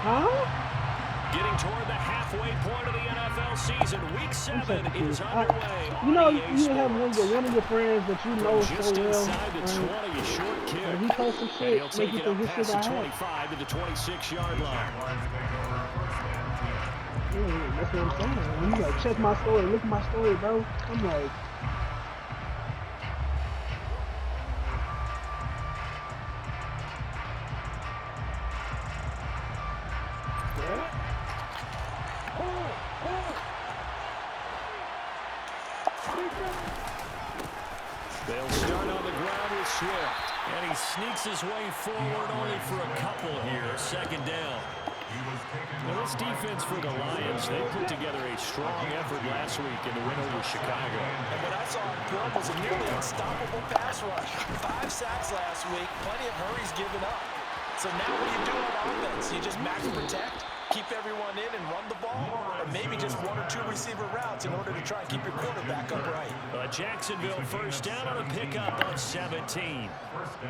Huh? Getting toward the halfway point of the NFL season. Week 7 is underway You on know, EA you have one Sports. of your friends that you From know so just well, inside the right? 20, a short kick. And he told some And shit, he'll make take you it think up his shit past the got hacked. 25 to the 26-yard line. Yeah, that's what I'm saying. When you like, check my story, look at my story, bro. I'm like, what? They'll start on the ground with Swift. And he sneaks his way forward only for a couple here. Second down. Now this defense for the Lions, they put together a strong effort last week in the win over Chicago. And what I saw on film was a nearly unstoppable pass rush. 5 sacks last week, plenty of hurries given up. So now what do you do on offense? You just max protect, keep everyone in and run the ball, or maybe just 1 or 2 receiver routes in order to try and keep your quarterback upright. Jacksonville first down on a pickup of 17.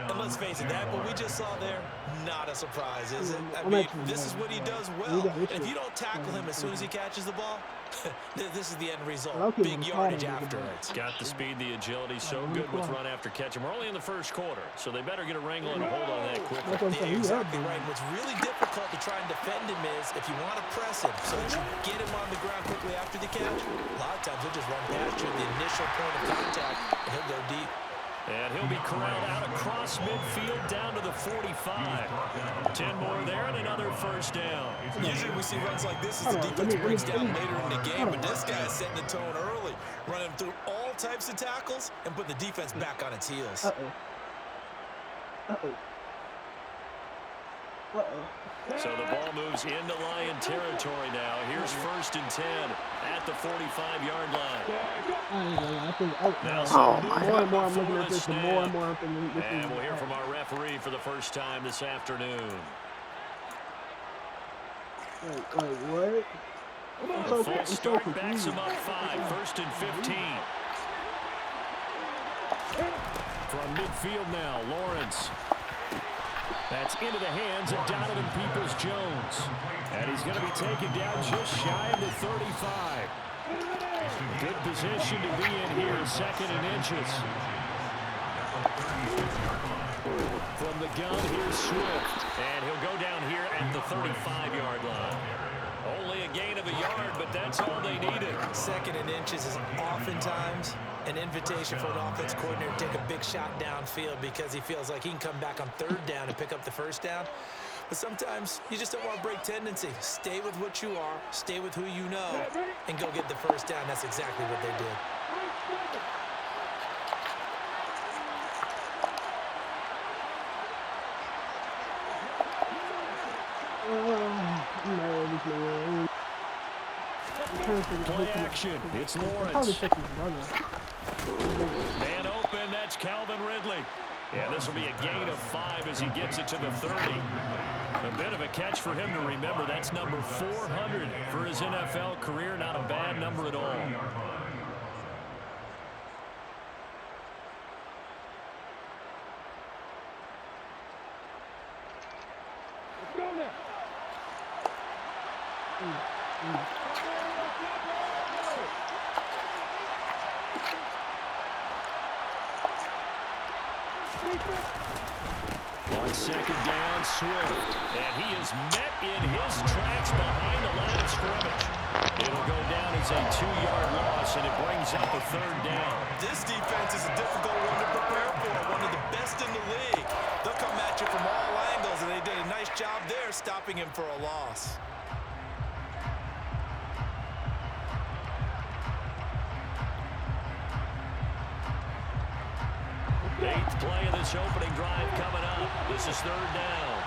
And let's face it, that what we just saw there, not a surprise, is it? I mean, this is what he does well. And if you don't tackle him as soon as he catches the ball, this is the end result. Big yardage after it. It's got the speed, the agility, so good with run after catch. And we're only in the first quarter, so they better get a wrangle and a hold on that quickly. Yeah, you're exactly right. What's really difficult to try and defend him is if you want to press him so that you get him on the ground quickly after the catch, a lot of times he'll just run past you at the initial point of contact, and he'll go deep. And he'll be corralled out across midfield down to the 45. 10 more there and another first down. Usually we see runs like this as the defense breaks down later in the game, but this guy is setting the tone early, running through all types of tackles and put the defense back on its heels. So the ball moves into Lion territory now. Here's first and 10 at the 45-yard line. Oh my God. More I'm looking at this, the more and more I'm thinking this And we'll hear from our referee for the first time this afternoon. Wait, what? Full start backs him up 5, first and 15. From midfield now, Lawrence. That's into the hands of Donovan Peoples-Jones. And he's going to be taken down just shy of the 35. Good position to be in here, second and inches. From the gun, here's Swift. And he'll go down here at the 35-yard line. Only a gain of a yard, but that's all they needed. Second and inches is oftentimes an invitation for an offense coordinator to take a big shot downfield because he feels like he can come back on third down and pick up the first down. But sometimes you just don't want to break tendency. Stay with what you are, stay with who you know, and go get the first down. That's exactly what they did. Play action. It's Lawrence. Man open. That's Calvin Ridley. Yeah, this will be a gain of 5 as he gets it to the 30. A bit of a catch for him to remember. That's number 400 for his NFL career. Not a bad number at all. Let's go now. On second down, Swift. And he is met in his tracks behind the line of scrimmage. It'll go down as a 2-yard loss, and it brings up a third down. This defense is a difficult one to prepare for, one of the best in the league. They'll come at you from all angles, and they did a nice job there stopping him for a loss. Eighth play of this opening drive coming up. This is third down.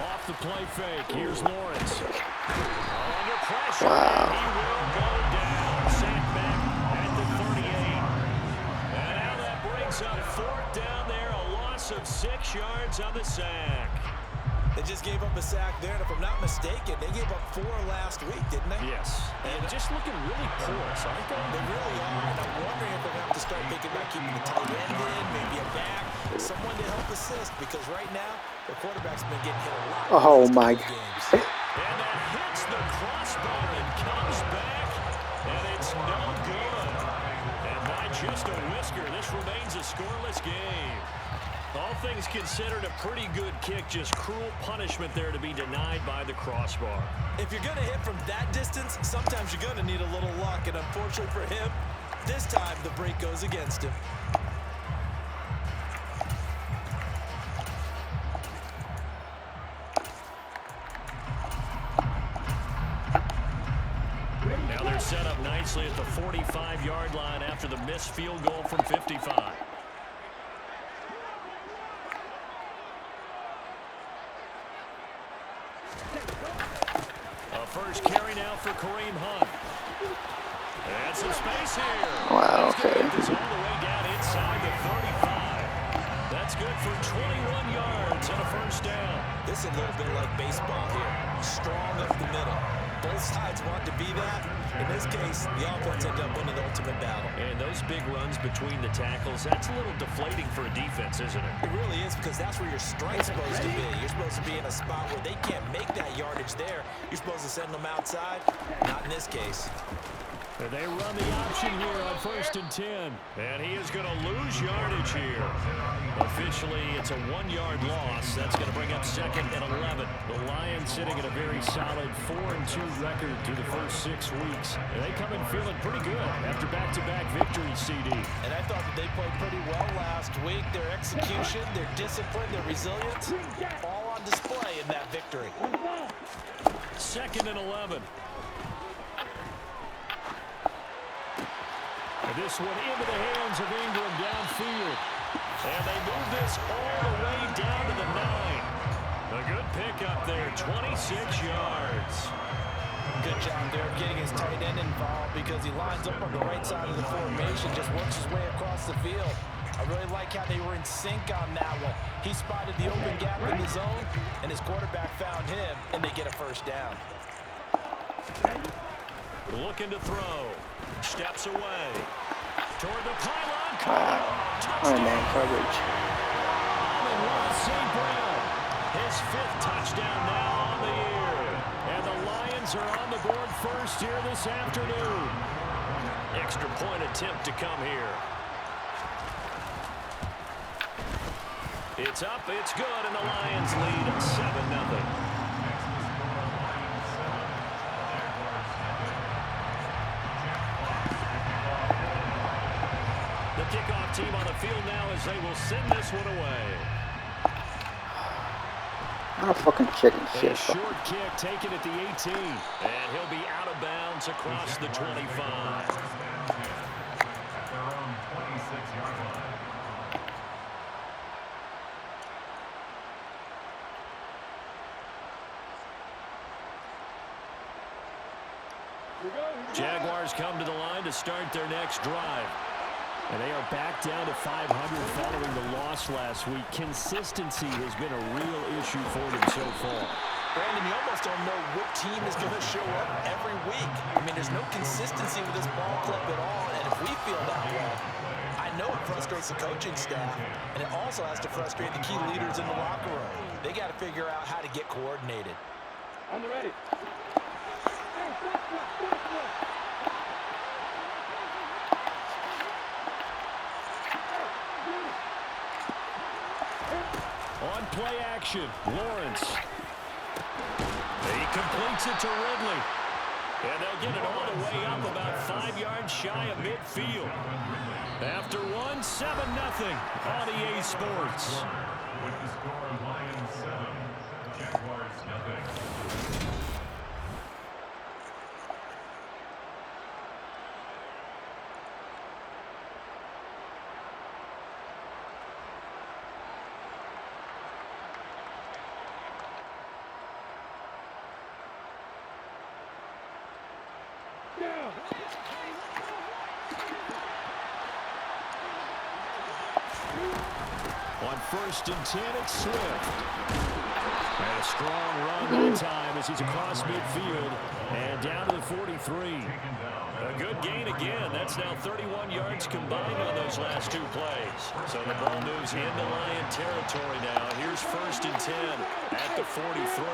Off the play fake. Here's Lawrence. Under pressure. And he will go down. Sacked back at the 38. And now that brings up fourth down there. A loss of 6 yards on the sack. They just gave up a sack there, and if I'm not mistaken, they gave up 4 last week, didn't they? Yes. And just looking really porous, aren't they? They really are, and I'm wondering if they're going to have to start thinking about keeping the tight end in, maybe a back. someone to help assist, because right now the quarterback's been getting hit a lot. Oh my. Games. And that hits the crossbar and comes back, and it's no good. And by just a whisker, this remains a scoreless game. All things considered, a pretty good kick, just cruel punishment there to be denied by the crossbar. If you're going to hit from that distance, sometimes you're going to need a little luck, and unfortunately for him, this time the break goes against him. Now they're set up nicely at the 45-yard line after the missed field goal from 55. A first carry now for Kareem Hunt. And some space here. Wow, okay. This all the way down inside the 35. That's good for 21 yards and a first down. This is a little bit like baseball here. Strong up the middle. Both sides want to be that. In this case, the offense ended up winning the ultimate battle. And those big runs between the tackles, that's a little deflating for a defense, isn't it? It really is, because that's where your strength's supposed to be. You're supposed to be in a spot where they can't make that yardage there. You're supposed to send them outside. Not in this case. And they run the option here on 1st and 10. And he is going to lose yardage here. Officially, it's a 1-yard loss. That's going to bring up 2nd and 11. The Lions sitting at a very solid 4-2 record through the first 6 weeks. And they come in feeling pretty good after back-to-back victories, CD. And I thought that they played pretty well last week. Their execution, their discipline, their resilience, all on display in that victory. 2nd and 11. And this one into the hands of Ingram downfield. And they move this all the way down to the 9. A good pickup there, 26 yards. Good job there of getting his tight end involved, because he lines up on the right side of the formation, just works his way across the field. I really like how they were in sync on that one. He spotted the open gap in the zone, and his quarterback found him, and they get a first down. Looking to throw. Steps away. Toward the pylon. Oh man, coverage. St. Brown. His 5th touchdown now on the year. And the Lions are on the board first here this afternoon. Extra point attempt to come here. It's up, it's good, and the Lions lead at 7-0. Kickoff team on the field now as they will send this one away. Not a fucking chicken shit. A short kick taken at the 18. And he'll be out of bounds across the 25. Jaguars come to the line to start their next drive. And they are back down to 500 following the loss last week. Consistency has been a real issue for them so far. Brandon, you almost don't know what team is going to show up every week. I mean, there's no consistency with this ball club at all, and if we feel that way, I know it frustrates the coaching staff, and it also has to frustrate the key leaders in the locker room. They got to figure out how to get coordinated. On the ready. On play action, Lawrence. He completes it to Ridley. And they'll get it all the way up about 5 yards shy of midfield. After 1, 7-0 on EA Sports. With the score, Lions 7, Jaguars 0. On 1st and 10, it's Swift. And a strong run that time as he's across midfield and down to the 43. Taken down A good gain again. That's now 31 yards combined on those last 2 plays. So the ball moves into Lion territory now. Here's 1st and 10 at the 43.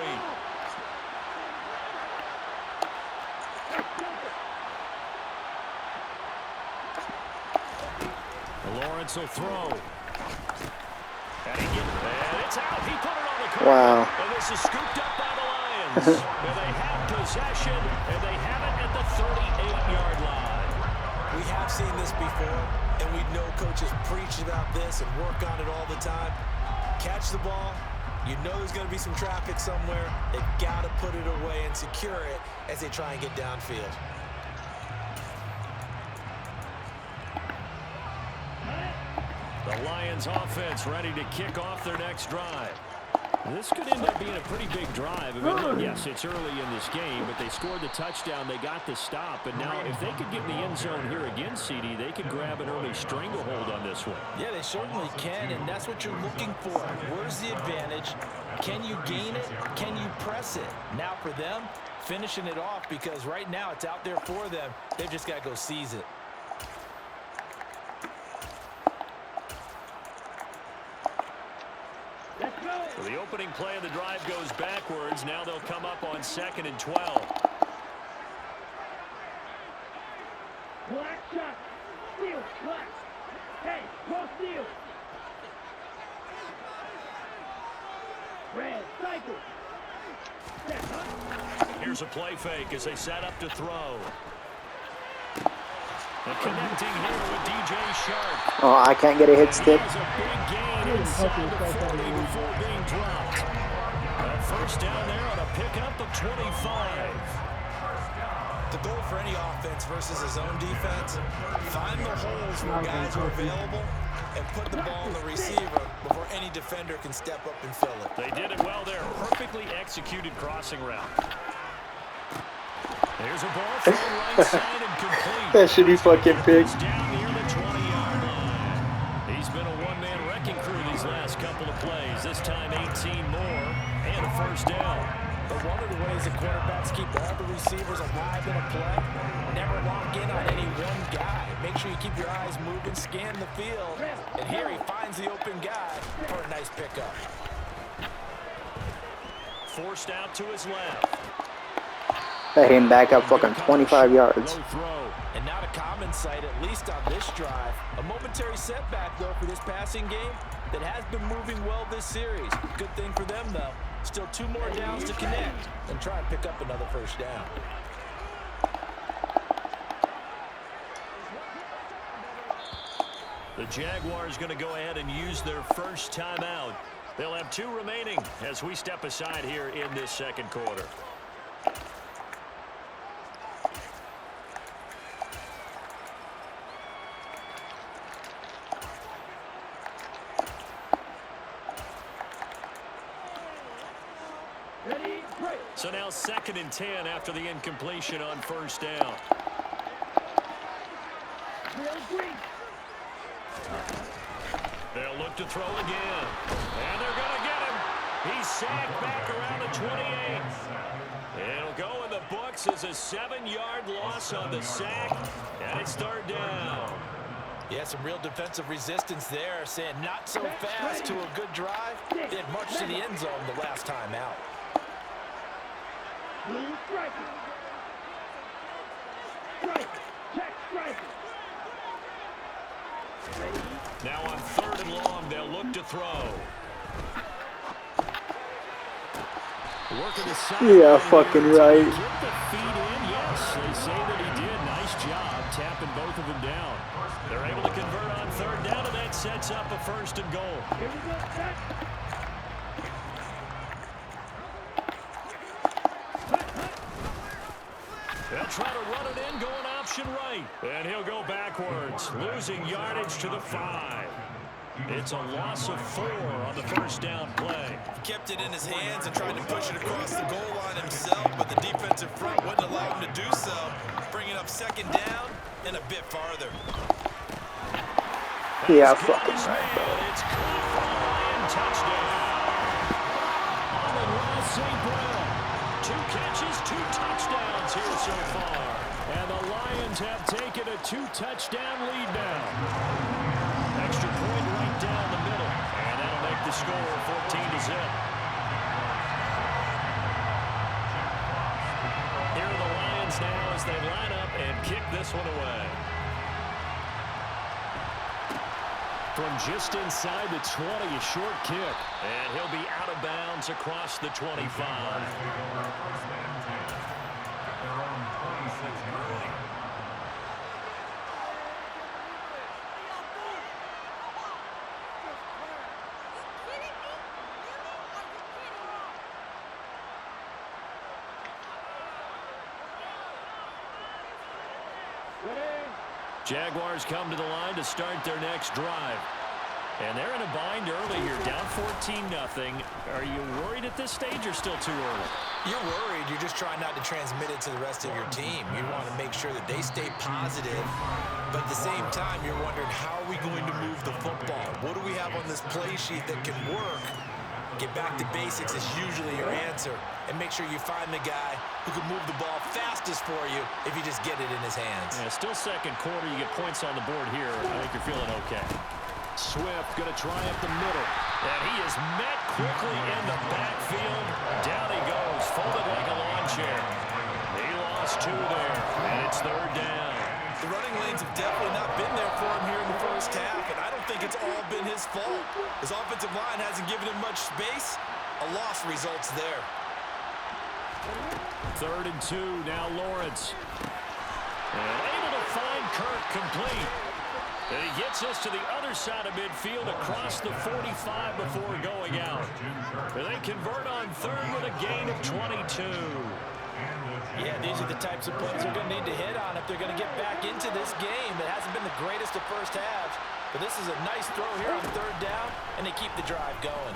Lawrence will throw. And it's out. He put it on the corner. Wow. And this is scooped up by the Lions. And they have possession, and they have it at the 38-yard line. We have seen this before, and we know coaches preach about this and work on it all the time. Catch the ball. You know there's going to be some traffic somewhere. They've got to put it away and secure it as they try and get downfield. The Lions offense ready to kick off their next drive. This could end up being a pretty big drive. I mean, yes, it's early in this game, but they scored the touchdown. They got the stop. And now if they could get in the end zone here again, CD, they could grab an early stranglehold on this one. Yeah, they certainly can, and that's what you're looking for. Where's the advantage? Can you gain it? Can you press it? Now for them, finishing it off, because right now it's out there for them. They've just got to go seize it. So the opening play of the drive goes backwards. Now they'll come up on 2nd and 12. Black shot. Steal. Black. Hey, cross steal. Red. Cycle. Here's a play fake as they set up to throw. And connecting here with DJ Shark. Oh, I can't get a hit stick. He has a big gain inside the 40 before being dropped. A 1st down there on a pickup of 25. The goal for any offense versus his own defense, find the holes where guys are available and put the ball on the receiver before any defender can step up and fill it. They did it well there. Perfectly executed crossing route. There's a ball from the right side and complete. That should be fucking big. Down near the 20-yard line. He's been a one-man wrecking crew these last couple of plays. This time 18 more and a 1st down. But one of the ways that quarterbacks keep all the receivers alive in a play, never lock in on any one guy. Make sure you keep your eyes moving, scan the field, and here he finds the open guy for a nice pickup. Forced out to his left. That hit him back up fucking 25 yards. Low throw. And not a common sight, at least on this drive. A momentary setback, though, for this passing game that has been moving well this series. Good thing for them, though. Still 2 more downs to connect and try and pick up another 1st down. The Jaguars going to go ahead and use their 1st timeout. They'll have 2 remaining as we step aside here in this 2nd quarter. So now 2nd and 10 after the incompletion on 1st down. They'll look to throw again. And they're going to get him. He's sacked back around the 28. It'll go in the books as a 7-yard loss on the sack. And it's 3rd down. Yeah, some real defensive resistance there, saying not so fast to a good drive. They had marched to the end zone the last time out. Now on 3rd and long, they'll look to throw. Working the side. Yeah, fucking right. Get the feet in. Yes, they say that he did. Nice job tapping both of them down. They're able to convert on 3rd down, and that sets up a 1st and goal. Here we go, back. They'll try to run it in, going option right. And he'll go backwards, losing yardage to the 5. It's a loss of 4 on the 1st down play. Kept it in his hands and tried to push it across the goal line himself, but the defensive front wouldn't allow him to do so, bringing up 2nd down and a bit farther. Yeah, fucking right, bro. It's caught for a Lion touchdown. Amon-Ra St. Brown. 2 catches, 2 touchdowns here so far. And the the Lions have taken a 2-touchdown lead now. Extra point right down the middle. And that'll make the score 14-0. Here are the Lions now as they line up and kick this one away. From just inside the 20, a short kick. And he'll be out of bounds across the 25. Jaguars come to the line to start their next drive. And they're in a bind early here, down 14-0. Are you worried at this stage or still too early? You're worried. You're just trying not to transmit it to the rest of your team. You want to make sure that they stay positive. But at the same time, you're wondering, how are we going to move the football? What do we have on this play sheet that can work? Get back to basics is usually your answer. And make sure you find the guy who can move the ball fastest for you if you just get it in his hands. Yeah, still second quarter. You get points on the board here. I think you're feeling okay. Swift going to try up the middle. And he is met quickly in the backfield. Down he goes, folded like a lawn chair. He lost 2 there, and it's third down. The running lanes have definitely not been there for him here in the first half, and I don't think it's all been his fault. His offensive line hasn't given him much space. A loss results there. 3rd and 2, now Lawrence. And able to find Kirk complete. And he gets us to the other side of midfield across the 45 before going out. And they convert on 3rd with a gain of 22. Yeah, these are the types of plays they're going to need to hit on if they're going to get back into this game. It hasn't been the greatest of first halves, but this is a nice throw here on 3rd down, and they keep the drive going.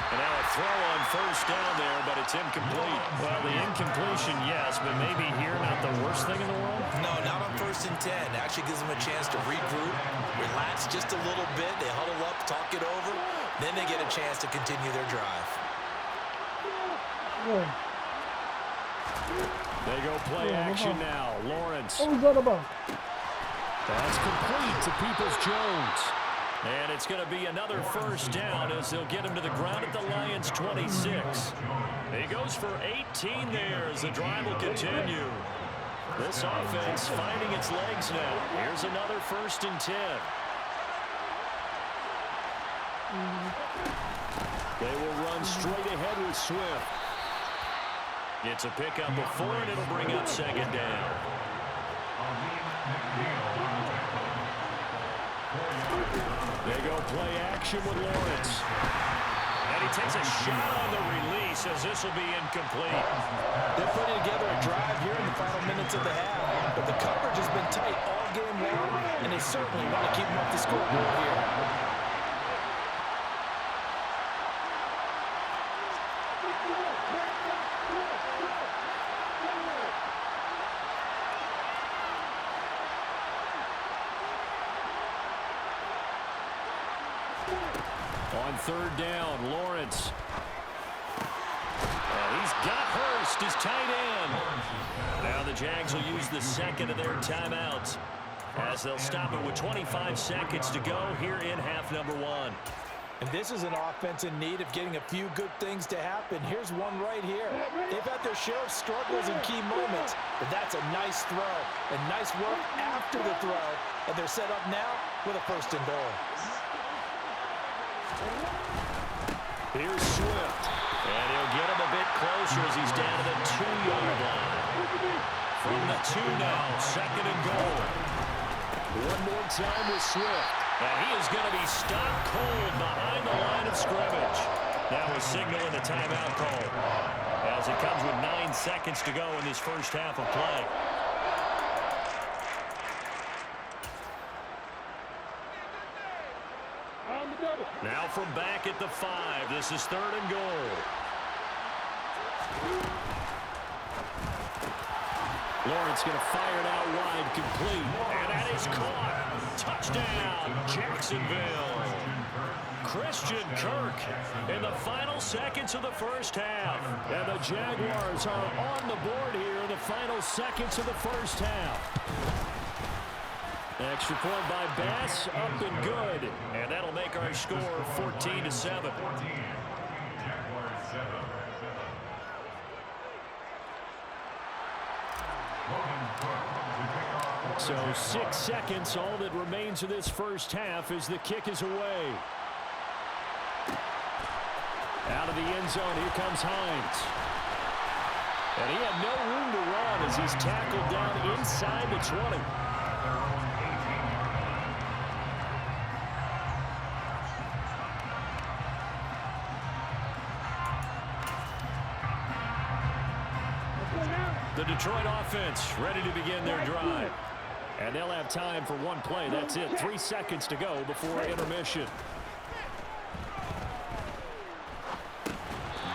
And now a throw on 1st down there, but it's incomplete. Well, the incompletion, yes, but maybe here not the worst thing in the world? No, not on 1st and 10. Actually gives them a chance to regroup, relax just a little bit. They huddle up, talk it over. Then they get a chance to continue their drive. They go play action now. Lawrence. What was that about? That's complete to Peoples-Jones. And it's going to be another 1st down as they'll get him to the ground at the Lions' 26. He goes for 18 there as the drive will continue. This offense finding its legs now. Here's another 1st and 10. They will run straight ahead with Swift. It's a pickup of 4, and it'll bring up 2nd down. They go play action with Lawrence. And he takes a shot on the release as this will be incomplete. They're putting together a drive here in the final minutes of the half. But the coverage has been tight all game long, and they certainly want to keep them up the scoreboard here. On 3rd down, Lawrence. And he's got Hurst, his tight end. Now the Jags will use the 2nd of their timeouts as they'll stop it with 25 seconds to go here in half number 1. And this is an offense in need of getting a few good things to happen. Here's one right here. They've had their share of struggles in key moments, but that's a nice throw and nice work after the throw. And they're set up now with a 1st and goal. Here's Swift, and he'll get him a bit closer as he's down to the 2-yard line. From the 2 now, 2nd and goal. One more time with Swift, and he is going to be stopped cold behind the line of scrimmage. Now a signal in the timeout call as it comes with 9 seconds to go in this first half of play. Now from back at the 5, this is 3rd and goal. Lawrence going to fire it out wide, complete. And that is caught. Touchdown, Jacksonville. Christian Kirk in the final seconds of the first half. And the Jaguars are on the board here in the final seconds of the first half. Extra point by Bass, up and good. And that'll make our score 14-7. So 6 seconds, all that remains of this first half as the kick is away. Out of the end zone, here comes Hines. And he had no room to run as he's tackled down inside the 20. The Detroit offense ready to begin their drive. And they'll have time for one play. That's it. 3 seconds to go before intermission.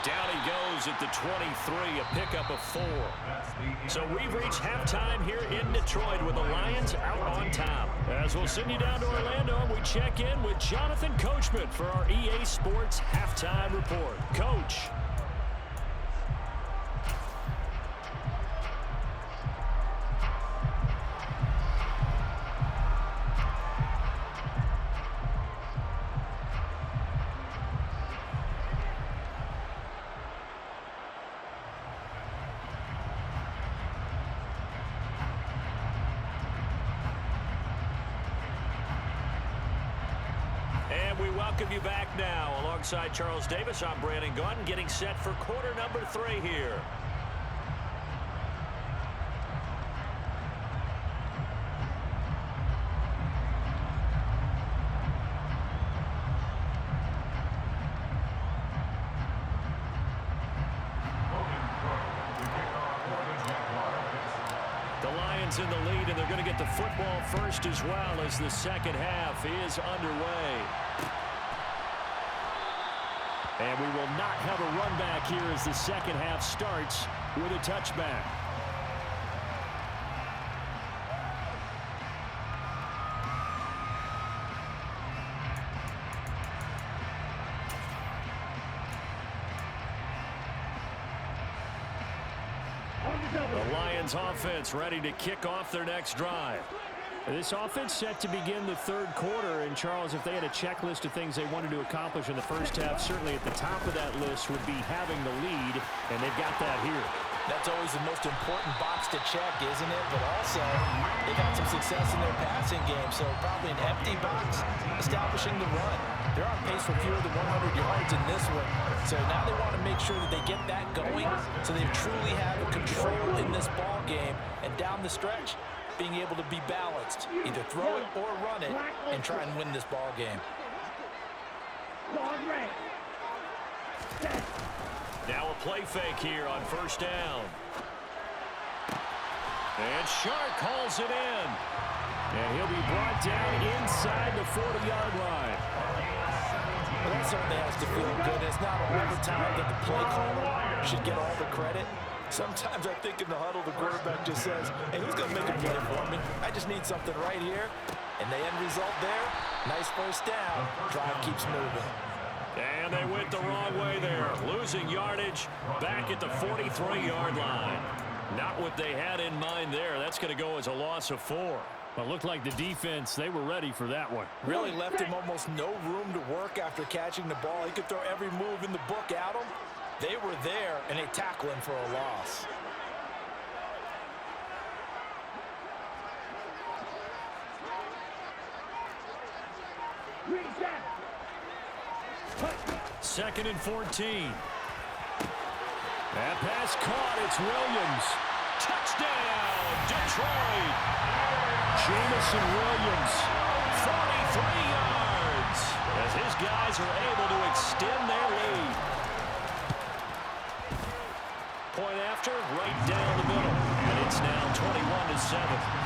Down he goes at the 23, a pickup of 4. So we've reached halftime here in Detroit with the Lions out on top. As we'll send you down to Orlando, and we check in with Jonathan Coachman for our EA Sports Halftime Report. Coach. We welcome you back now. Alongside Charles Davis, I'm Brandon Gunn, getting set for quarter number 3 here. The Lions in the lead, and they're going to get the football first as well as the second half is underway. And we will not have a run back here as the second half starts with a touchback. The Lions offense ready to kick off their next drive. This offense set to begin the third quarter. And, Charles, if they had a checklist of things they wanted to accomplish in the first half, certainly at the top of that list would be having the lead, and they've got that here. That's always the most important box to check, isn't it? But also, they've had some success in their passing game, so probably an empty box, establishing the run. They're on pace for fewer than 100 yards in this one, so now they want to make sure that they get that going so they truly have control in this ball game, and down the stretch, being able to be balanced, either throw it or run it, and try and win this ball game. Now a play fake here on first down. And Shark calls it in. And he'll be brought down inside the 40-yard line. Well, that certainly has to feel good. It's not all the time that the play caller should get all the credit. Sometimes I think in the huddle, the quarterback just says, hey, who's going to make a play for me? I just need something right here. And the end result there, nice first down. Drive keeps moving. And they went the wrong way there. Losing yardage back at the 43-yard line. Not what they had in mind there. That's going to go as a loss of 4. Well, it looked like the defense, they were ready for that one. Really left him almost no room to work after catching the ball. He could throw every move in the book at him. They were there, and they tackle him for a loss. Second and 14. That pass caught. It's Williams. Touchdown, Detroit. Jamison Williams, 43 yards, as his guys are able to extend their lead. Point after, right down the middle, and it's now 21-7.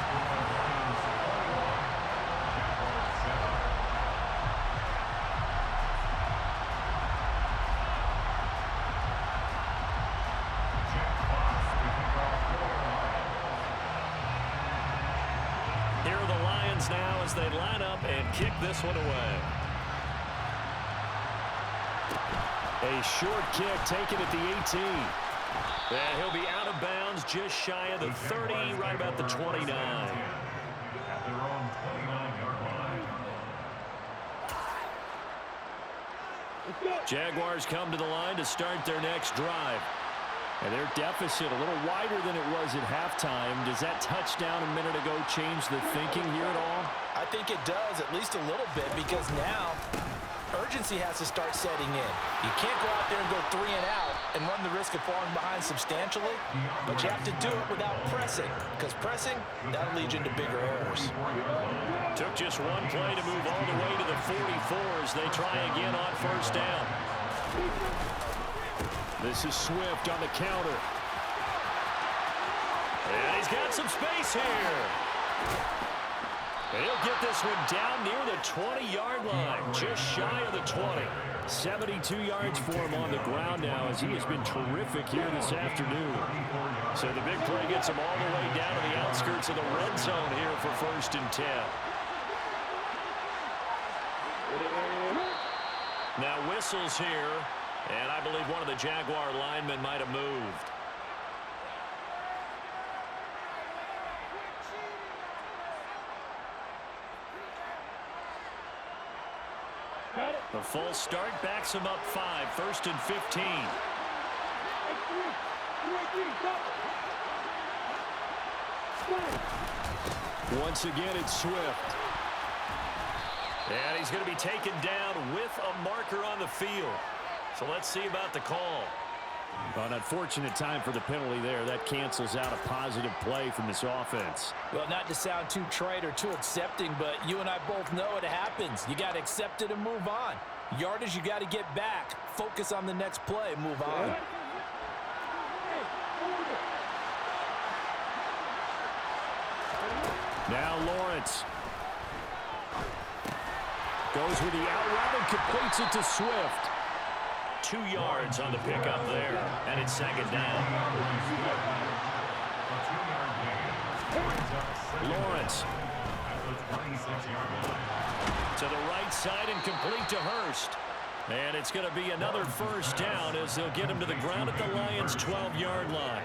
Lions now as they line up and kick this one away. A short kick taken at the 18. And he'll be out of bounds just shy of the 30, right about the 29. At their own 29-yard line. Jaguars come to the line to start their next drive. And their deficit a little wider than it was at halftime. Does that touchdown a minute ago change the thinking here at all? I think it does, at least a little bit, because now urgency has to start setting in. You can't go out there and go 3 and out and run the risk of falling behind substantially, but you have to do it without pressing, because pressing, that'll lead you into bigger errors. Took just one play to move all the way to the 44 as they try again on first down. This is Swift on the counter. And he's got some space here. And he'll get this one down near the 20-yard line, just shy of the 20. 72 yards for him on the ground now as he has been terrific here this afternoon. So the big play gets him all the way down to the outskirts of the red zone here for 1st and 10. Now whistles here, and I believe one of the Jaguar linemen might have moved. The full start backs him up 5, 1st and 15. Once again, it's Swift. And he's going to be taken down with a marker on the field. So let's see about the call. An unfortunate time for the penalty there. That cancels out a positive play from this offense. Well, not to sound too trite or too accepting, but you and I both know it happens. You got to accept it and move on. Yardage, you got to get back. Focus on the next play. Move on. Now Lawrence goes with the out route and completes it to Swift. 2 yards on the pickup there, and it's 2nd down. Lawrence to the right side and complete to Hurst. And it's going to be another 1st down as they'll get him to the ground at the Lions' 12-yard line.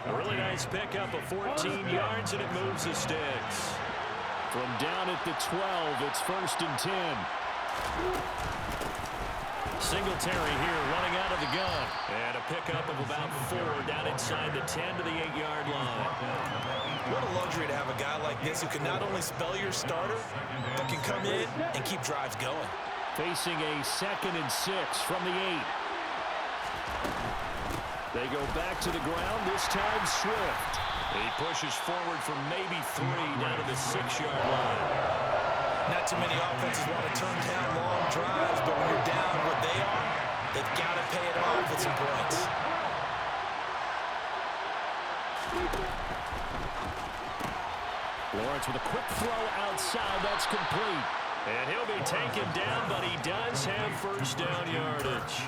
A really nice pickup of 14 yards, and it moves the sticks. From down at the 12, it's 1st and 10. Singletary here running out of the gun. And a pickup of about 4 down inside the 10 to the 8-yard line. What a luxury to have a guy like this who can not only spell your starter, but can come in and keep drives going. Facing a 2nd and 6 from the 8. They go back to the ground, this time Swift. He pushes forward for maybe 3 down to the 6-yard line. Not too many offenses want to turn down long drives, but when you're down what they are, they've got to pay it off with some points. Lawrence with a quick throw outside, that's complete. And he'll be taken down, but he does have 1st down yardage.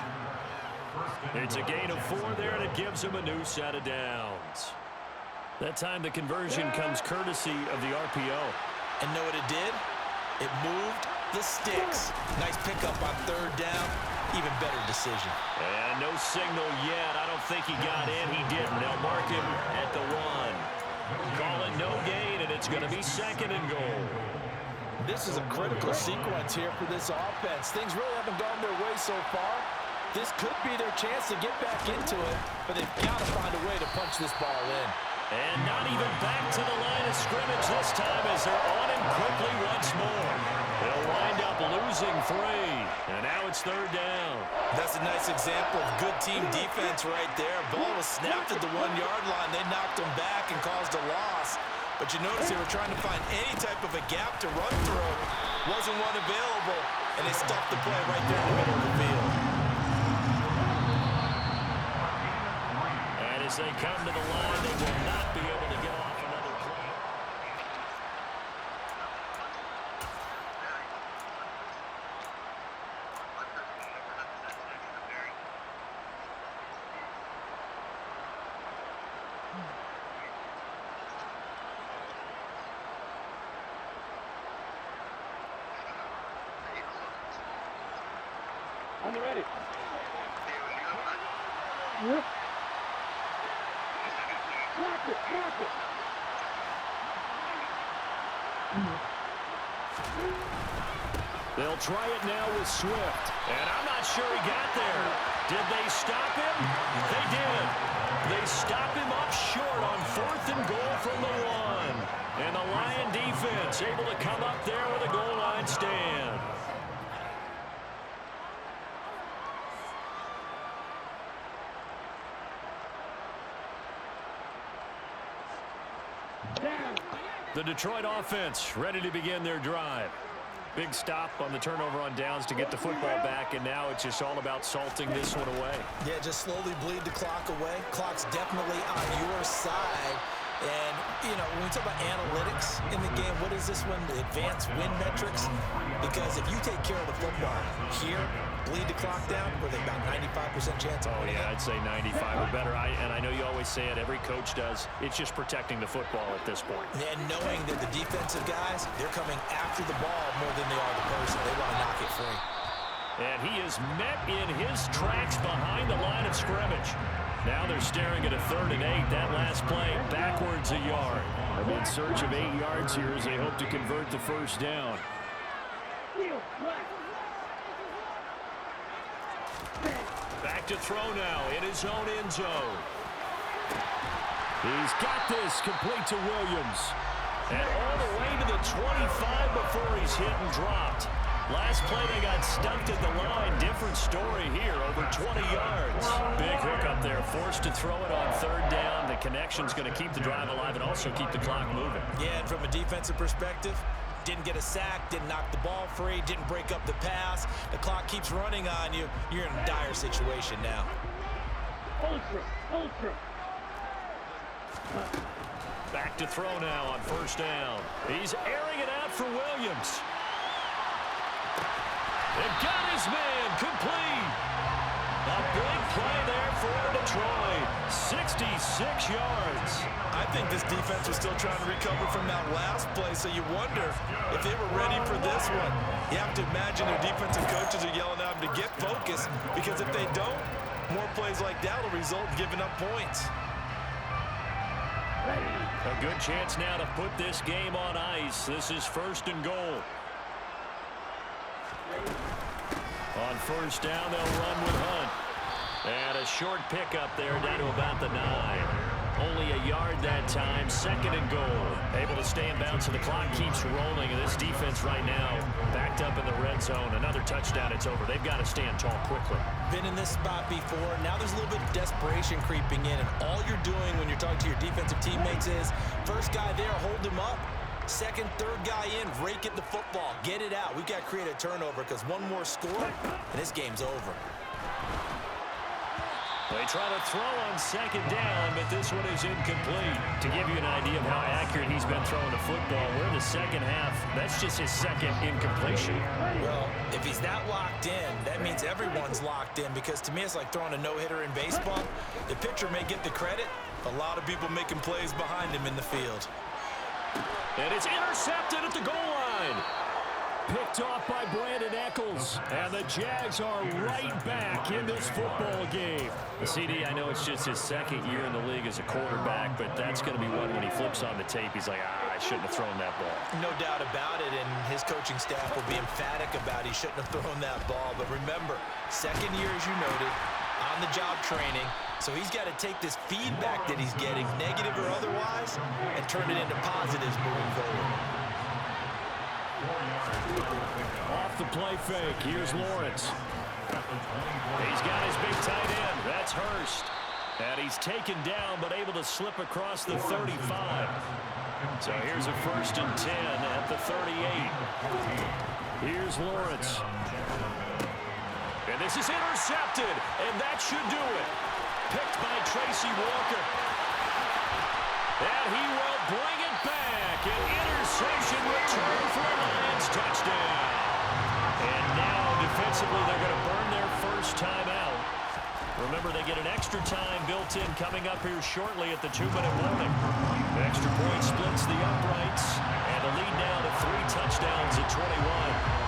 It's a gain of 4 there, and it gives him a new set of downs. That time the conversion comes courtesy of the RPO. And know what it did? It moved the sticks. Nice pickup on 3rd down. Even better decision. And no signal yet. I don't think he got in. He didn't. They'll mark him at the 1. Call it no gain, and it's going to be 2nd and goal. This is a critical sequence here for this offense. Things really haven't gone their way so far. This could be their chance to get back into it, but they've got to find a way to punch this ball in. And not even back to the line of scrimmage this time as they're on him quickly once more. They'll wind up losing 3, and now it's 3rd down. That's a nice example of good team defense right there. Ball was snapped at the 1-yard line. They knocked him back and caused a loss. But you notice they were trying to find any type of a gap to run through. Wasn't one available, and they stopped the play right there in the middle of the field. And as they come to the line, they will not be able to get off another play. I'm ready. Yep. Block it, block it. They'll try it now with Swift. And I'm not sure he got there. Did they stop him? They did. They stop him up short on 4th and goal from the 1. And the Lion defense able to come up there with a goal line stand. The Detroit offense ready to begin their drive. Big stop on the turnover on downs to get the football back, and now it's just all about salting this one away. Yeah, just slowly bleed the clock away. Clock's definitely on your side. And, you know, when we talk about analytics in the game, what is this one? The advanced win metrics? Because if you take care of the football here, bleed the clock down, with about 95% chance of winning. Yeah, I'd say 95 or better. And I know you always say it, every coach does. It's just protecting the football at this point. And knowing that the defensive guys, they're coming after the ball more than they are the person. They want to knock it free. And he is met in his tracks behind the line of scrimmage. Now they're staring at a 3rd and 8. That last play backwards a yard. And in search of 8 yards here as they hope to convert the first down. Back to throw now in his own end zone. He's got this complete to Williams. And all the way to the 25 before he's hit and dropped. Last play they got stumped at the line. Different story here, over 20 yards. Big hook up there, forced to throw it on 3rd down. The connection's going to keep the drive alive and also keep the clock moving. Yeah, and from a defensive perspective, didn't get a sack, didn't knock the ball free, didn't break up the pass. The clock keeps running on you. You're in a dire situation now. Ultra. Back to throw now on 1st down. He's airing it out for Williams. And got his man complete. A big play there for Detroit. 66 yards. I think this defense was still trying to recover from that last play, so you wonder if they were ready for this one. You have to imagine their defensive coaches are yelling at them to get focused, because if they don't, more plays like that will result in giving up points. A good chance now to put this game on ice. This is 1st and goal. On 1st down, they'll run with Hunt. And a short pickup there down to about the 9. Only a yard that time. 2nd and goal. Able to stay in bounds, so the clock keeps rolling. And this defense right now backed up in the red zone. Another touchdown, it's over. They've got to stand tall quickly. Been in this spot before. Now there's a little bit of desperation creeping in. And all you're doing when you're talking to your defensive teammates is, first guy there, hold him up. 2nd, 3rd guy in, rake at the football. Get it out. We've got to create a turnover, because one more score, and this game's over. They try to throw on 2nd down, but this one is incomplete. To give you an idea of how accurate he's been throwing the football, we're in the 2nd half. That's just his 2nd incompletion. Well, if he's that locked in, that means everyone's locked in, because to me it's like throwing a no-hitter in baseball. The pitcher may get the credit, a lot of people making plays behind him in the field. And it's intercepted at the goal line. Picked off by Brandon Echols. And the Jags are right back in this football game. CD, I know it's just his 2nd year in the league as a quarterback, but that's going to be one when he flips on the tape. He's like, I shouldn't have thrown that ball. No doubt about it, and his coaching staff will be emphatic about he shouldn't have thrown that ball. But remember, 2nd year, as you noted, on-the-job training. So he's got to take this feedback that he's getting, negative or otherwise, and turn it into positives moving forward. Off the play fake, here's Lawrence. He's got his big tight end. That's Hurst. And he's taken down, but able to slip across the 35. So here's a 1st and 10 at the 38. Here's Lawrence. And this is intercepted, and that should do it. Picked by Tracy Walker. And he will bring it back. An interception return for a Lions touchdown. And now, defensively, they're going to burn their first time out. Remember, they get an extra time built in coming up here shortly at the 2-minute warning. The extra point splits the uprights, and the lead now to 3 touchdowns at 21.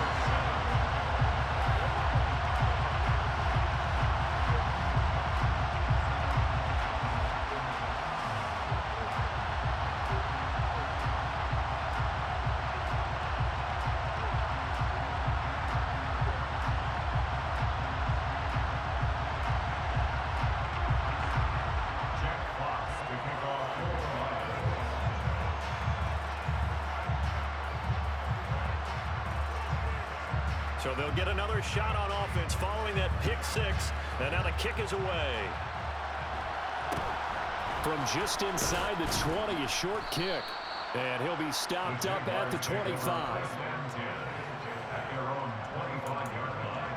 So they'll get another shot on offense following that pick six. And now the kick is away. From just inside the 20, a short kick. And he'll be stopped up at the 25. At their own 25-yard line.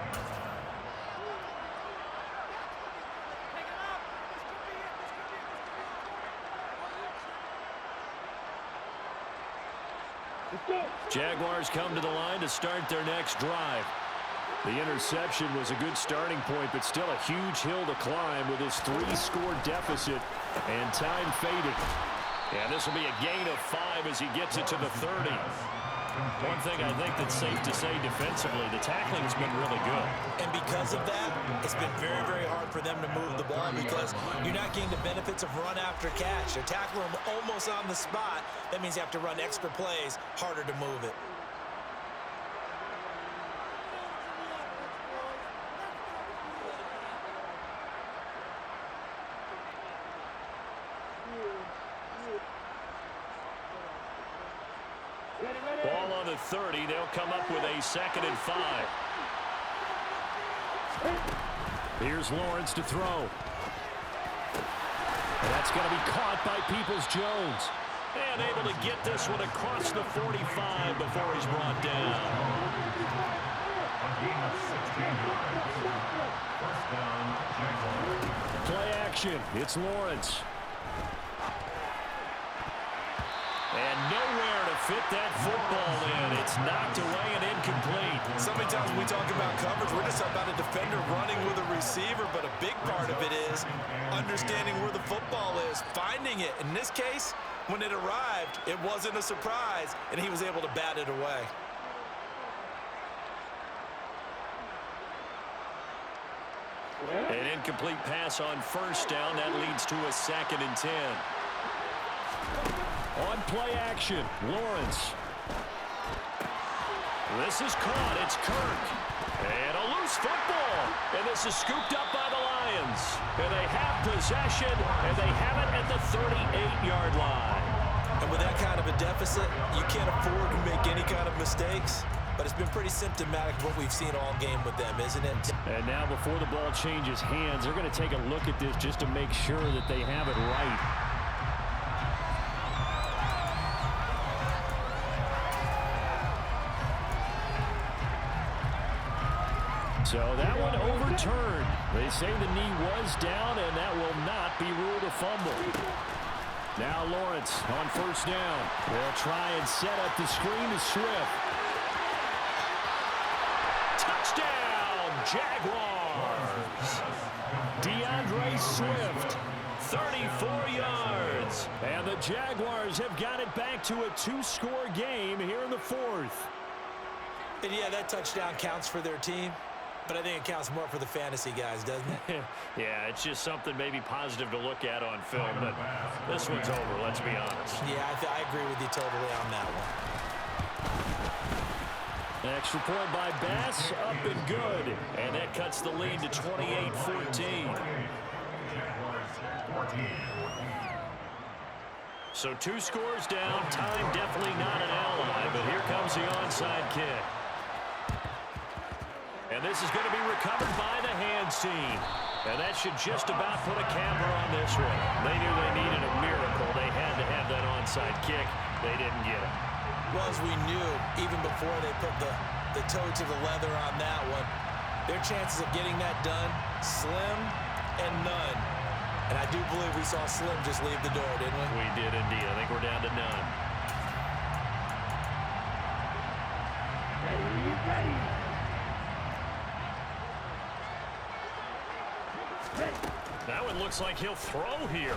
Jaguars come to the line to start their next drive. The interception was a good starting point, but still a huge hill to climb with his 3-score deficit and time fading. And this will be a gain of 5 as he gets it to the 30. One thing I think that's safe to say defensively, the tackling has been really good. And because of that, it's been very, very hard for them to move the ball because you're not getting the benefits of run after catch. They're tackling them almost on the spot. That means you have to run extra plays, harder to move it. Ball on the 30. They'll come up with a 2nd and 5. Here's Lawrence to throw. And that's going to be caught by Peoples-Jones. And able to get this one across the 45 before he's brought down. A gain of 16 yards. First down, Jaguars. Play action. It's Lawrence. And nowhere to fit that football in. It's knocked away and incomplete. So many times when we talk about coverage, we're just about a defender running with a receiver, but a big part of it is understanding where the football is, finding it. In this case, when it arrived, it wasn't a surprise, and he was able to bat it away. An incomplete pass on first down. That leads to a 2nd and 10. On play action, Lawrence. This is caught. It's Kirk. And a loose football. And this is scooped up by the Lions. And they have possession, and they have it at the 38-yard line. And with that kind of a deficit, you can't afford to make any kind of mistakes. But it's been pretty symptomatic of what we've seen all game with them, isn't it? And now before the ball changes hands, they're going to take a look at this just to make sure that they have it right. So that one overturned. They say the knee was down, and that will not be ruled a fumble. Now Lawrence on first down. They'll try and set up the screen to Swift. Touchdown, Jaguars! DeAndre Swift, 34 yards. And the Jaguars have got it back to a 2-score game here in the 4th. And yeah, that touchdown counts for their team. But I think it counts more for the fantasy guys, doesn't it? Yeah, it's just something maybe positive to look at on film, but this one's over, let's be honest. Yeah, I agree with you totally on that one. Extra point by Bass, up and good. And that cuts the lead to 28-14. So 2 scores down, time definitely not an ally, but here comes the onside kick. And this is going to be recovered by the hands team. And that should just about put a capper on this one. They knew they needed a miracle. They had to have that onside kick. They didn't get it. Well, as we knew, even before they put the toe to the leather on that one, their chances of getting that done, slim and none. And I do believe we saw Slim just leave the door, didn't we? We did indeed. I think we're down to none. Ready. That one looks like he'll throw here.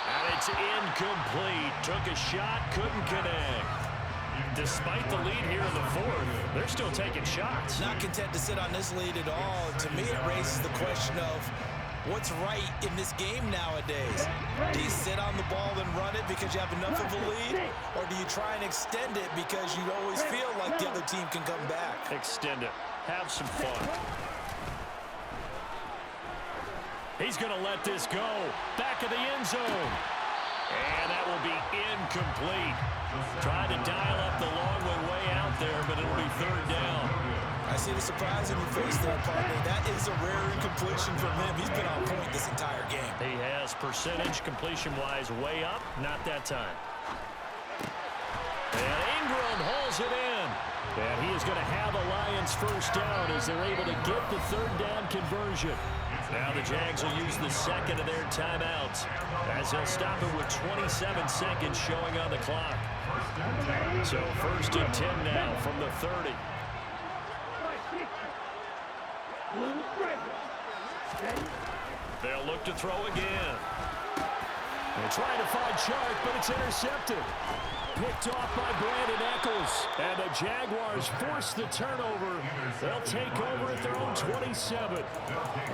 And it's incomplete. Took a shot, couldn't connect. Despite the lead here in the 4th, they're still taking shots. Not content to sit on this lead at all. To me, it raises the question of what's right in this game nowadays. Do you sit on the ball and run it because you have enough of a lead? Or do you try and extend it because you always feel like the other team can come back? Extend it. Have some fun. He's going to let this go. Back of the end zone. And that will be incomplete. Tried to dial up the long way out there, but it'll be see the surprise in your face there, partner. That is a rare incompletion from him. He's been on point this entire game. He has percentage completion-wise way up. Not that time. And Ingram hauls it in. And he is going to have a Lions first down as they're able to get the third down conversion. Now the Jags will use the second of their timeouts as they'll stop it with 27 seconds showing on the clock. So 1st and 10 now from the 30. They'll look to throw again. They're trying to find Chark, but it's intercepted. Picked off by Brandon Echols. And the Jaguars force the turnover. They'll take over at their own 27.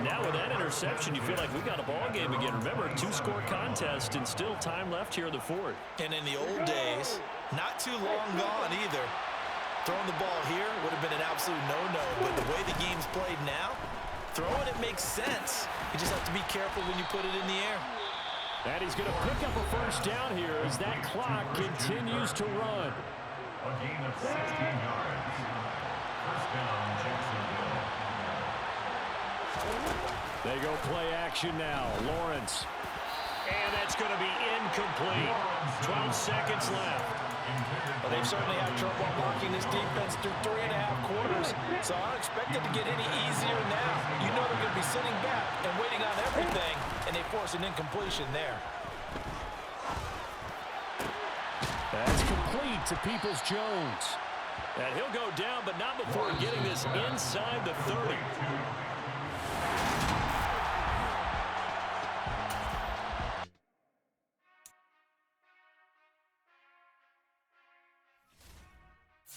Now with that interception, you feel like we got a ball game again. Remember, a 2-score contest and still time left here in the fourth. And in the old days, not too long gone either. Throwing the ball here would have been an absolute no-no. But the way the game's played now, throwing it makes sense. You just have to be careful when you put it in the air. And he's going to pick up a first down here as that clock continues to run. A gain of 16 yards. First down, Jacksonville. They go play action now. Lawrence. And that's going to be incomplete. 12 seconds left. Well, they've certainly had trouble blocking this defense through 3.5 quarters, so I don't expect it to get any easier now. You know they're going to be sitting back and waiting on everything, and they force an incompletion there. That's complete to Peoples-Jones. And he'll go down, but not before getting this inside the 30.